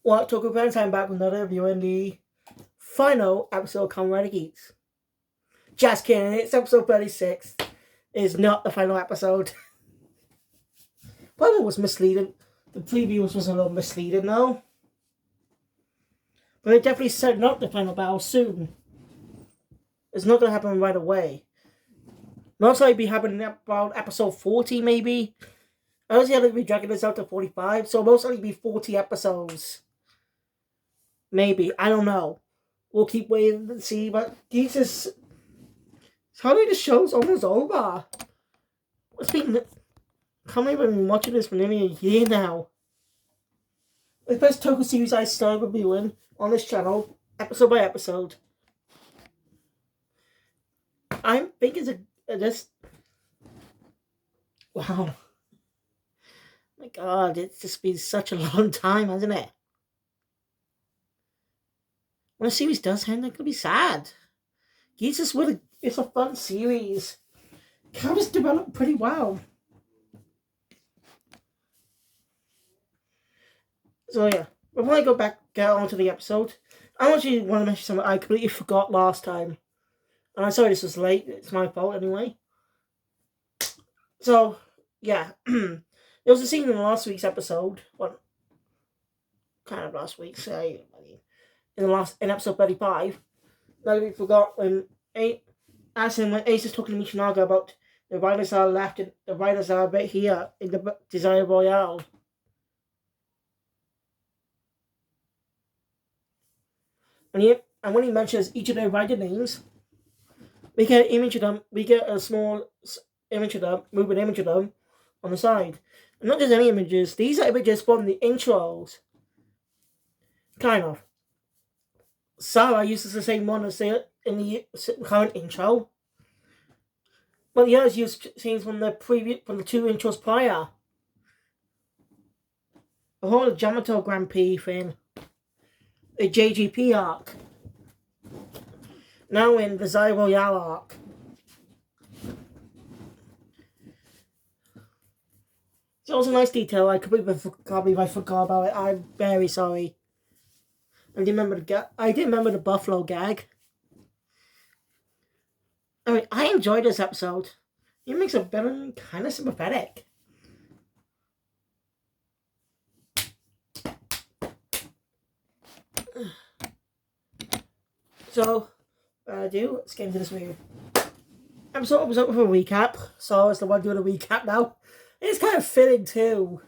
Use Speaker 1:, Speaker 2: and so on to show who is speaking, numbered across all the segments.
Speaker 1: What took a grand time back with another review in the final episode of Kamen Geats. Just kidding, it's episode 36. It is not the final episode. Probably was misleading. The previews was a little misleading though. But it definitely set up the final battle soon. It's not going to happen right away. Most likely be happening about episode 40 maybe. I was going to be dragging this out to 45, so most likely be 40 episodes. Maybe, I don't know. We'll keep waiting and see, but Jesus, suddenly the show's almost over. It's been, can't believe I've been watching this for nearly a year now. The first Toku series I started reviewing on this channel, episode by episode. I think it's just, wow. My God, it's just been such a long time, hasn't it? When a series does end, it could be sad. Geats is really, it's a fun series. Characters develop pretty well. So yeah, before I get on to the episode, I actually want to mention something I completely forgot last time. And I'm sorry this was late, it's my fault anyway. So, yeah. There was a scene in last week's episode, well, kind of last week's, in episode 35, that we forgot when Ace is talking to Michinaga about the riders are left and the riders are a bit here in the Desire Royale. And when he mentions each of their rider names, we get an image of them, we get a small image of them, moving image of them on the side. And not just any images, these are images from the intros. Kind of. Sarah uses the same one as in the current intro. But the others use scenes from the two intros prior. The whole Yamato Grand Prix thing. The JGP arc. Now in the Zai Royale arc. It's also a nice detail. I completely forgot about it. I'm very sorry. I didn't remember the buffalo gag. I mean, I enjoyed this episode. It makes it better and kind of sympathetic. So, let's get into this video. Episode was up with a recap, so it's the one doing a recap now. It's kind of fitting too.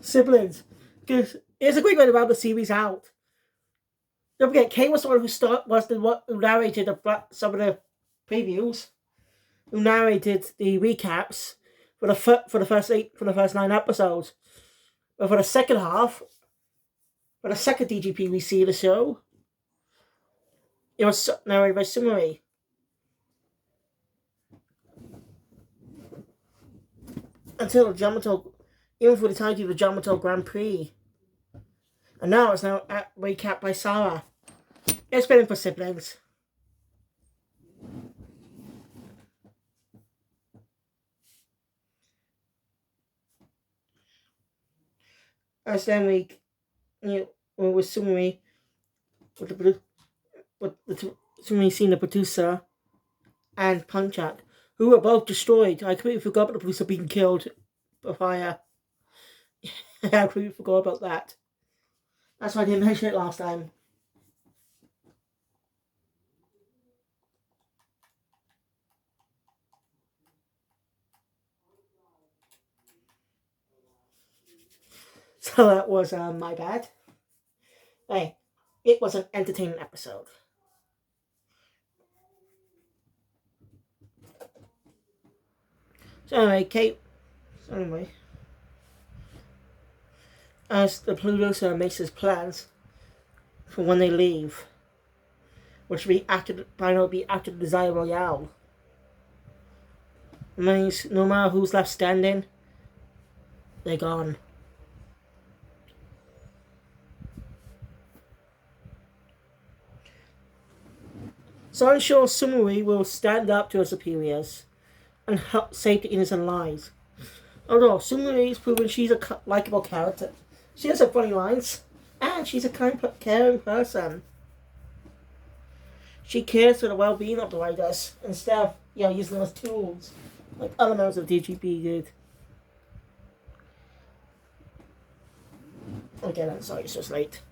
Speaker 1: Siblings. Because it's a great way to round the series out. Don't forget, Kate was the one who narrated some of the previews, who narrated the recaps for the first 9 episodes. But for the second half, for the second DGP we see the show, it was narrated by Sumari. Until the Yamato, even for the entirety of the Yamato Grand Prix. And now it's recapped by Sarah. It's fitting for siblings. As then with Sumari, with Sumari seeing the producer and Punchak, who were both destroyed. I completely forgot about the producer being killed by fire. I completely forgot about that. That's why I didn't mention it last time. So that was my bad. Hey, it was an entertaining episode. So anyway, as the producer makes his plans for when they leave, which will be after the Desire Royale. It means no matter who's left standing, they're gone. So I'm sure Sumari will stand up to her superiors and help save the innocent lives. Although Sumari has proven she's a likable character. She has some funny lines. And she's a kind, caring person. She cares for the well-being of the riders instead of using them as tools, like other members of DGP did. Again, I'm sorry, it's just late.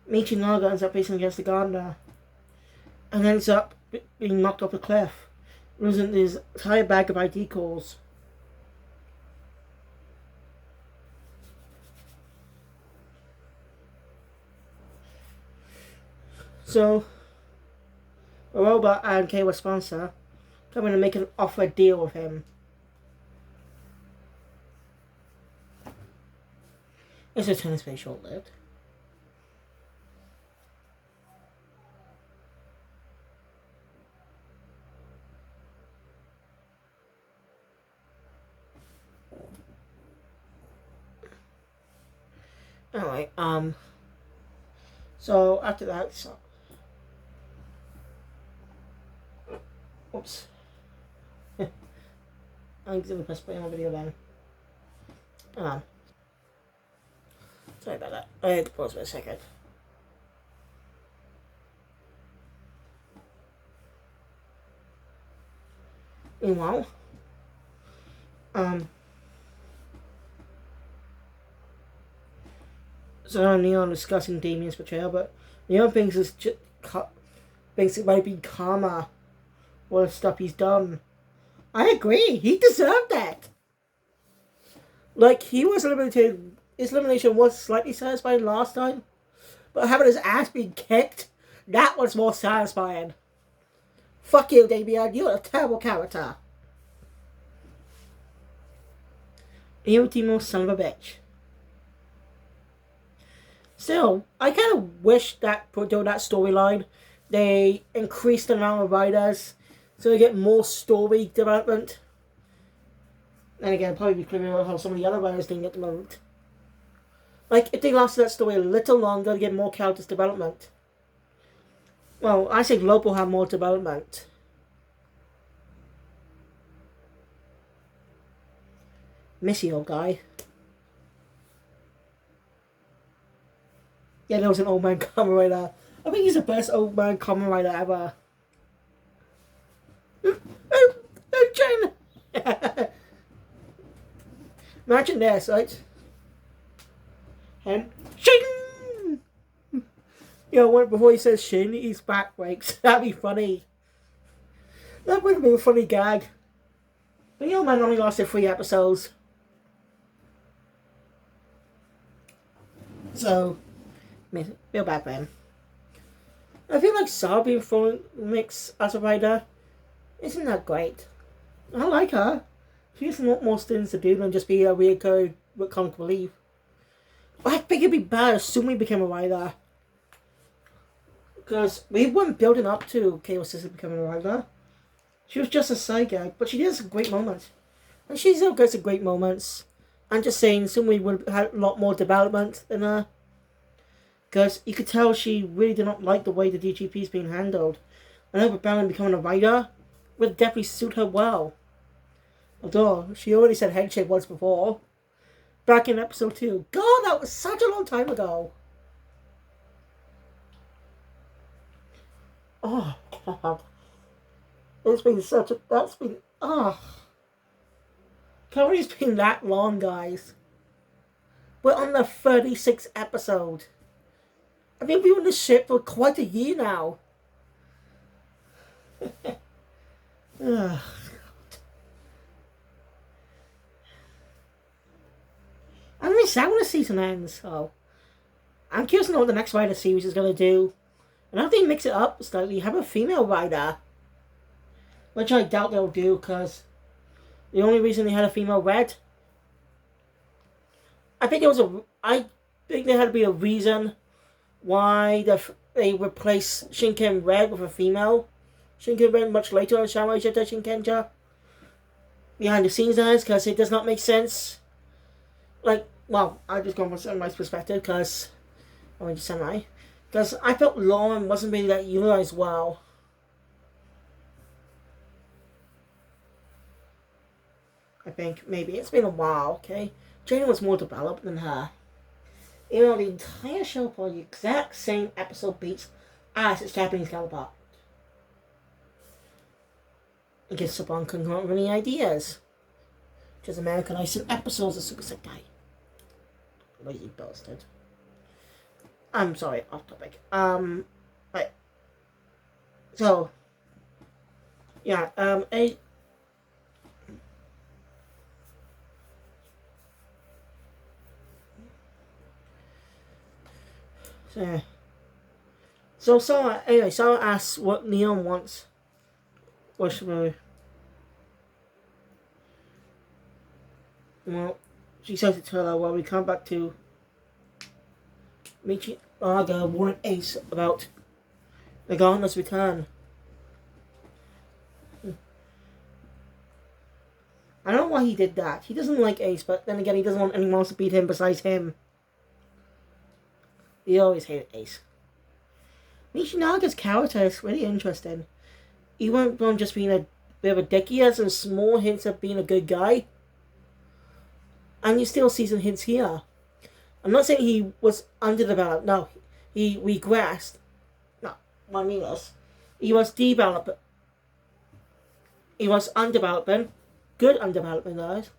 Speaker 1: Michi Naga ends up racing against the gardener and ends up being knocked off a cliff, losing his entire bag of ID calls. So, a robot and K-Wa sponsor come in and make an offer deal with him. It's a tennis very short-lived. Anyway, so after that, oops. I'm going to press play on the video then. Sorry about that. I had to pause for a second. Meanwhile, so Neon discussing Damien's portrayal, but Neon thinks it might be karma for the stuff he's done. I agree. He deserved that. Like, he was eliminated. His elimination was slightly satisfying last time, but having his ass being kicked, that was more satisfying. Fuck you, Damien. You're a terrible character. You Timo, son of a bitch. Still, I kind of wish that during that storyline, they increased the amount of writers so they get more story development. And again, probably be clear about how some of the other writers didn't get developed. Like, if they lasted that story a little longer to get more characters development. Well, I think Lope will have more development. Missy, old guy. Yeah, there was an old man Kamen Rider. I think he's the best old man Kamen Rider ever. Jen! Imagine this, right? And Shin! Before he says Shin, he's back breaks. That'd be funny. That would have been a funny gag. But the old man only lasted 3 episodes. So, feel bad for him. I feel like Sarah being thrown mix as a writer isn't that great. I like her. She has a lot more things to do than just be a weird code with comic relief. I think it'd be bad if Sumi became a writer. Because we weren't building up to Chaos Sister becoming a writer. She was just a side gag, but she did some great moments. And she still gets some great moments. I'm just saying Sumi would have a lot more development than her. Because you could tell she really did not like the way the DGP is being handled. And her rebellion becoming a writer would definitely suit her well. Although, she already said headshake once before. Back in episode 2. God, that was such a long time ago. Oh, God. It's been such a... That's been... Comedy's been that long, guys. We're on the 36th episode. I mean, we've been on this ship for quite a year now. Ugh. I'm really sad when the season ends, so I'm curious to know what the next Rider series is going to do. And after they mix it up slightly, have a female Rider. Which I doubt they'll do, because the only reason they had a female Red, I think they had to be a reason why they replaced Shinken Red with a female Shinken Red much later on Samurai Jetta Shinkenja. Behind the scenes, because it does not make sense. Like, well, I'm just going from Samurai's perspective, because I went to Samurai. Because I felt Lauren wasn't really that utilized well. I think, maybe. It's been a while, okay? Jane was more developed than her. Even though the entire show for the exact same episode beats as its Japanese counterpart. In case someone couldn't come up with any ideas. Just Americanized episodes of Super Sentai. Lazy bastard. I'm sorry, off topic. Right. So, yeah, so Sarah asks what Neon wants. What should we? Well, she says to her, well, we come back to Michinaga warned Ace about the Gauntlet's return. I don't know why he did that. He doesn't like Ace, but then again, he doesn't want anyone else to beat him besides him. He always hated Ace. Michinaga's character is really interesting. He went from just being a bit of a dick. He has some small hints of being a good guy. And you still see some hints here. I'm not saying he was underdeveloped. No, he regressed. No, what I mean is, he was developed. He was undeveloped. Good undevelopment, guys.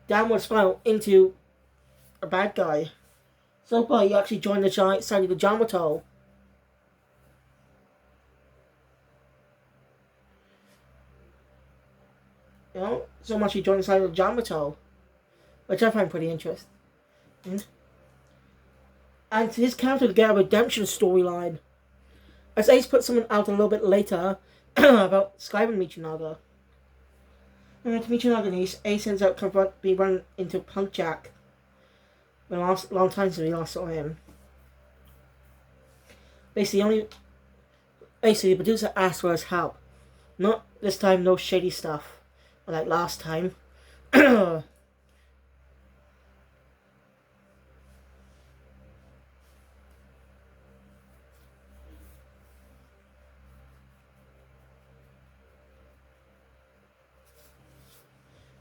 Speaker 1: Downward spiral into a bad guy. So far, he actually joined the side of the Yamato. You know, so much he joined the side of the Yamato, which I find pretty interesting. And his character to get a redemption storyline. As Ace puts something out a little bit later about Skyrim Michinaga. And to Michinaga and Ace ends up being run into Punk Jack. A long time since we last saw him. Basically, the producer asked for his help. Not this time, no shady stuff. Like last time.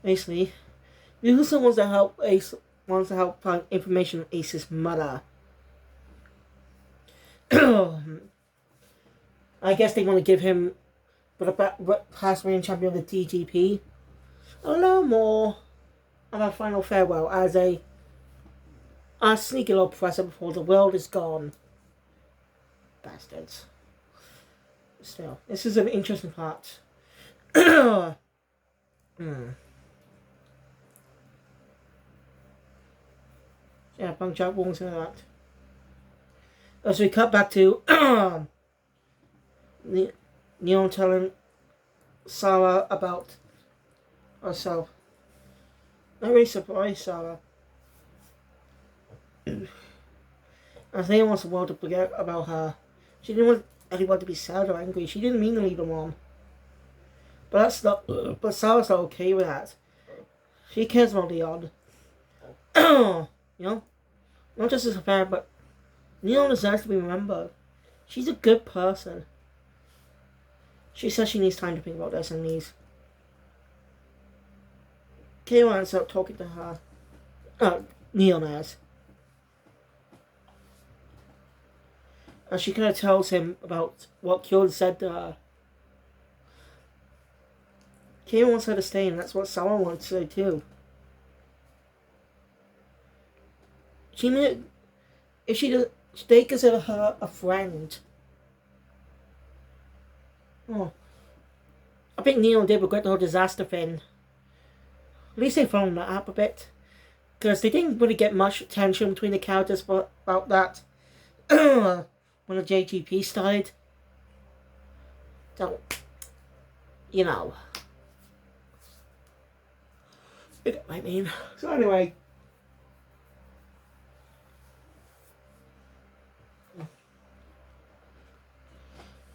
Speaker 1: Basically, the producer wants to help find information on Ace's mother. I guess they want to give him, for the past reigning champion of the DGP, a little more of a final farewell as a sneaky little present before the world is gone. Bastards. Still, this is an interesting part. Yeah, Punk Jack warns into that. As we cut back to Neon telling Sarah about herself. Not really surprised, Sarah. I think wants the world to forget about her. She didn't want anyone to be sad or angry. She didn't mean to lead them on. But that's not. But Sarah's not okay with that. She cares about Leon. You know, not just as a fan, but Leon deserves to be remembered. She's a good person. She says she needs time to think about this and needs. Kayla ends up talking to her. Neon has. And she kind of tells him about what Kyon said to her. Kayla wants her to stay, and that's what Sarah wants to say too. They consider her a friend. Oh. I think Neon did regret the whole disaster thing. At least they followed that up a bit. Because they didn't really get much tension between the characters about that. When the JGP started. So, you know. You know what I mean. So anyway.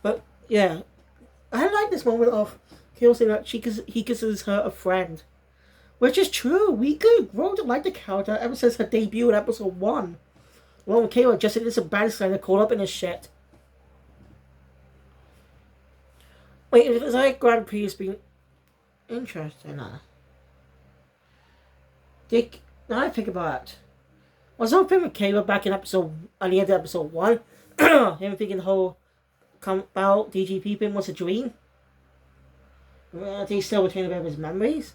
Speaker 1: But, yeah. I like this moment of Kyo saying that he considers her a friend. Which is true. We could grow to like the character ever since her debut in episode 1. Well, Kayla just said it's a bad sign caught up in his shit. Wait, is that Grand Prix being interesting? Dick, now I think about it. Was the whole thing with Caleb back in on the end of episode 1? Him thinking the whole come about DGP thing was a dream? They still retain a bit of his memories?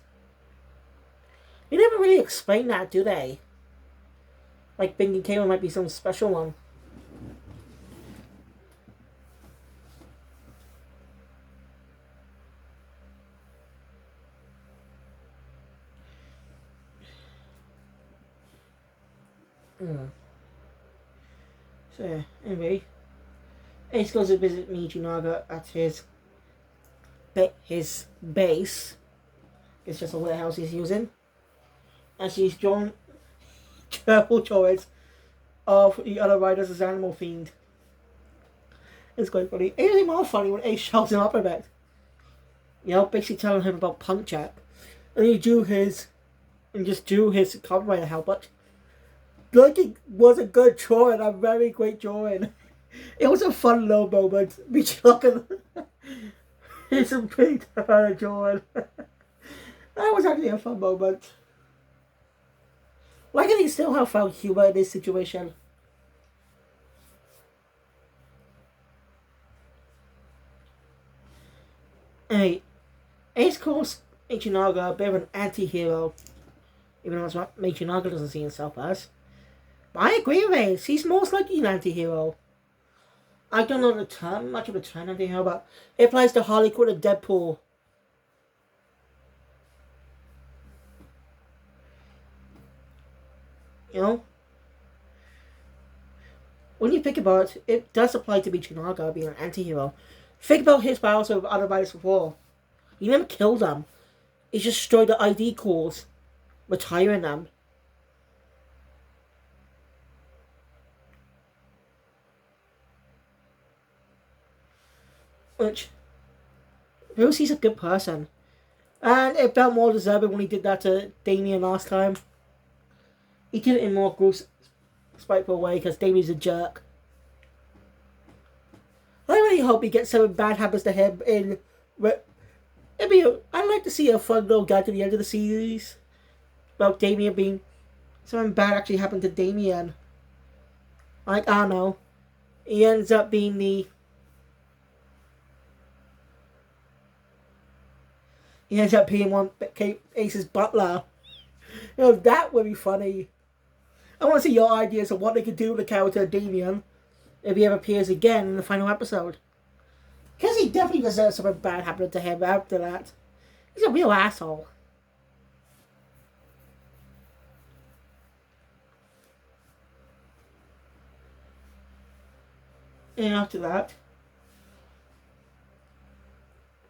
Speaker 1: They never really explain that, do they? Like thinking Caleb might be some special one. So yeah, anyway, Ace goes to visit Michinaga at his base. It's just a warehouse he's using, and she's drawn careful choice of the other riders as animal themed. It's quite funny. It's even more funny when Ace shouts him up a bit. You know, basically telling him about Punk Jack, and he drew his Kamen Rider helmet. Like it was a good drawing, a very great drawing. It was a fun little moment. Me chucking. It's a pretty drawing. That was actually a fun moment. Why can he still have found humor in this situation? Hey, Ace calls Michinaga a bit of an anti-hero, even though that's what Michinaga doesn't see himself as. But I agree with Ace. He's most likely an anti-hero. I don't know much of the term anti-hero, but it applies to Harley Quinn and Deadpool. You know? When you think about it, it does apply to Michinaga being an anti-hero. Think about his battles with other riders before. He never killed them. He just destroyed the ID calls, retiring them. Which proves he's a good person. And it felt more deserving when he did that to Damien last time. He did it in more gross, spiteful way because Damien's a jerk. I really hope he gets something bad happens to him in... I'd like to see a fun little gag at the end of the series about Damien being... Something bad actually happened to Damien. Like, I don't know. He ends up being the... He ends up being one Ace's butler. You know, that would be funny. I want to see your ideas of what they could do with the character of Damien if he ever appears again in the final episode. Because he definitely deserves something bad happening to him after that. He's a real asshole. And after that,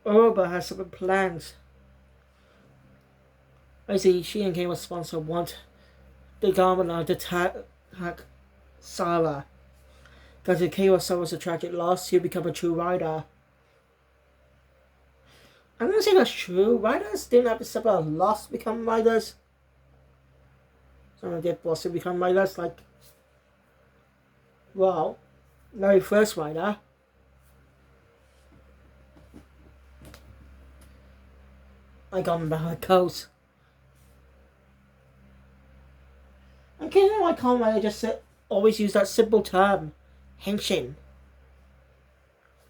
Speaker 1: Aruba has some plans. I see she and Kamen's sponsor want the government to attack Sarah. Because if Kawa suffers a tragic loss, he'll become a true rider. I'm gonna say that's true. Riders didn't have to suffer a loss to become riders. Some of them forced to become riders, like, well, very first rider. I got remember how it goes. And can you know why Kamen Rider just always use that simple term, henshin?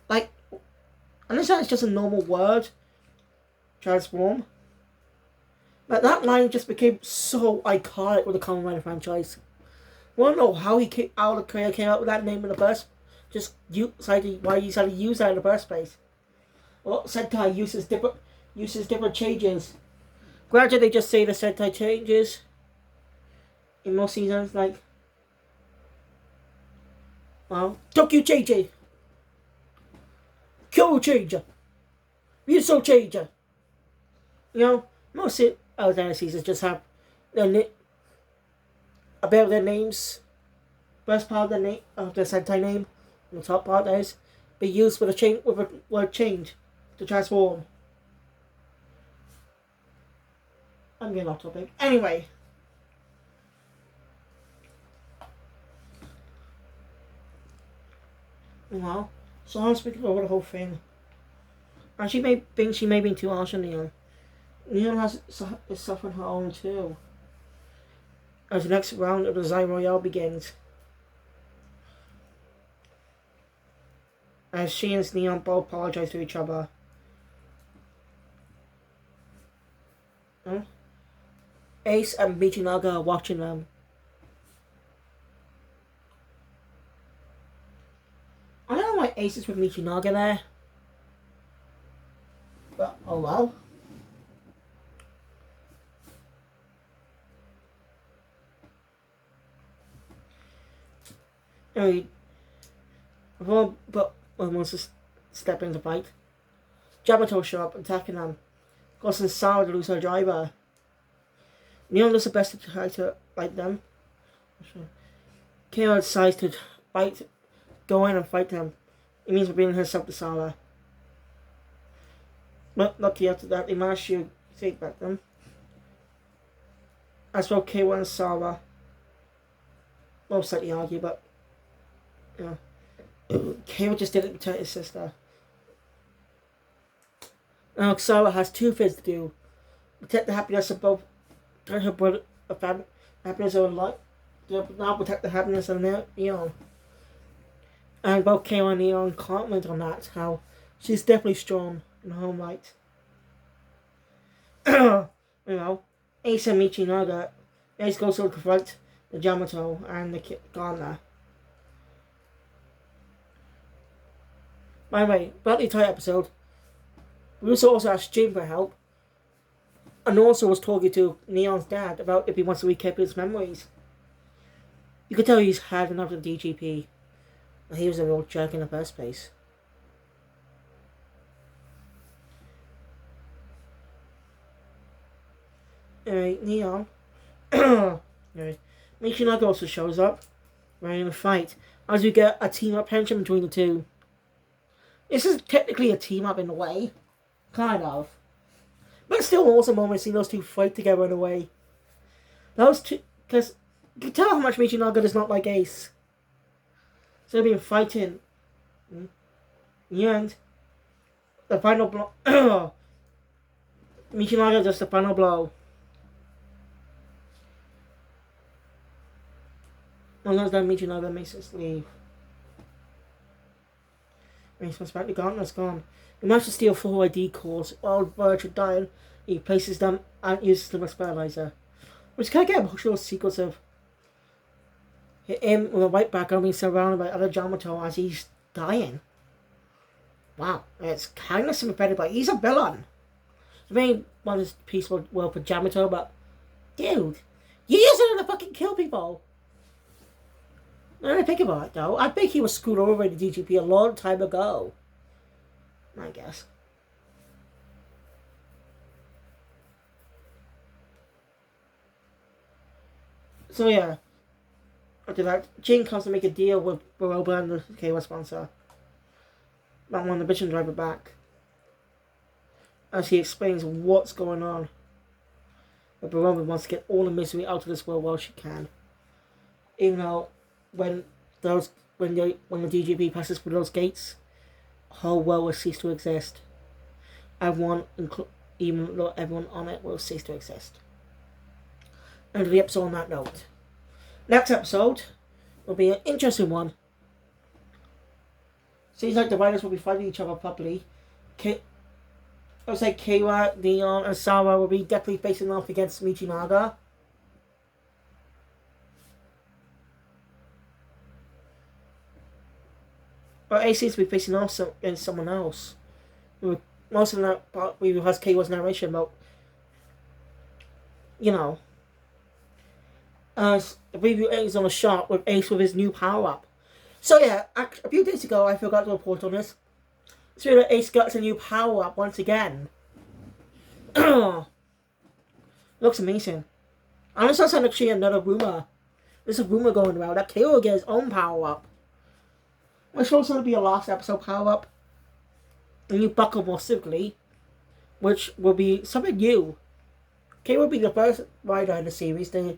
Speaker 1: Like, I understand it's just a normal word, transform. But that line just became so iconic with the Kamen Rider franchise. I don't know how how the creator came up with that name in the first. Why he decided to use that in the first place. Well, Sentai uses different changes. Granted, they just say the Sentai changes in most seasons, like, well, Tokyo Changer, Kyo Changer, Ryuso Changer. You know, most other seasons just have a bit of their names. First part of the name of the Sentai name, and the top part is be used with a word change to transform. I'm getting off topic. Anyway. Well, so I'm speaking over the whole thing. And she may think she may be too harsh on Neon. Neon is suffering her own too. as the next round of the Design Royale begins. As she and Neon both apologize to each other. Huh? Ace and Michinaga are watching them. I don't know why Ace is with Michinaga there. But, oh well. Anyway, but wants to step in to fight. Yamato show up, attacking them, causing Sarah to lose her driver. Neon does the best to try to fight them. Kira decides to go in and fight them. It means revealing herself to Sarah. But lucky after that, they manage to take back them. As well, Kira and Sarah both slightly argue, but yeah. Kira just did it to protect his sister. Now Sarah has two things to do: protect the happiness of both her brother, happiness of her life. Now protect the happiness of Neon. And both Kira and Neon comment on that, how she's definitely strong in her own right. You know, Ace and Michinaga. Ace goes to confront the Yamato and the Gardener. By the way, about the entire episode, Russo also asked Jim for help, and also was talking to Neon's dad about if he wants to recap his memories. You could tell he's had enough of the DGP, and he was a real jerk in the first place. Anyway, Neon. Anyway, Michinaga also shows up, ready to fight, as we get a team-up tension between the two. This is technically a team-up in a way. Kind of. But still an awesome moment to see those two fight together in a way. Those two... Because you can tell how much Michinaga does not like Ace. So they've been fighting. In the end, the final blow... Michinaga does the final blow. And then Michinaga makes us leave. When he comes back, the Gauntlet's gone. He managed to steal 4 ID cores while Birch are dying. He places them and uses them as fertilizer. Which kind of get emotional sequence of him with a white background being surrounded by other Yamato as he's dying. Wow, it's kind of sympathetic, but he's a villain. I mean, one is peaceful world for Yamato, but dude, you use it to fucking kill people. Now that I think about it, though, I think he was screwed over by the DGP a long time ago. I guess. So yeah. After that, Jin comes to make a deal with Baroba and the KY sponsor. About wanting the mission driver back. As he explains what's going on. But Baroba wants to get all the misery out of this world while she can. Even though when the DGP passes through those gates, whole world will cease to exist. Even though everyone on it will cease to exist. End of the episode on that note. Next episode will be an interesting one. Seems like the riders will be fighting each other properly. I would say Kira, Neon, and Sarah will be definitely facing off against Michinaga. But Ace seems to be facing off against someone else. Most of that part has Kira's narration about, you know, the preview ends on a shot with Ace with his new power-up. So yeah, a few days ago I forgot to report on this. It's really that Ace got a new power-up once again. Looks amazing. And this is actually another rumor. There's a rumor going around that Kira will get his own power-up. Which will also be a last episode power-up. A new buckle more specifically. Which will be something new. Kira will be the first rider in the series to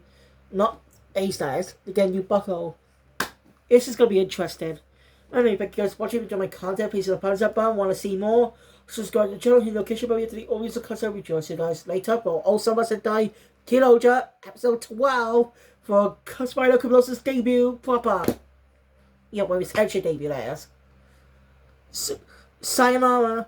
Speaker 1: not Ace that to get a new buckle. This is going to be interesting. Anyway, thank you guys for watching. If you enjoy my content, please hit the thumbs up button. Want to see more? Subscribe to the channel, hit the notification bell, hit the always the content. Rejoice you guys later. But also must die. Kiloja, episode 12 for Spyro Cumulus' debut proper. Yeah, well, his actual debut, that is. Sayonara.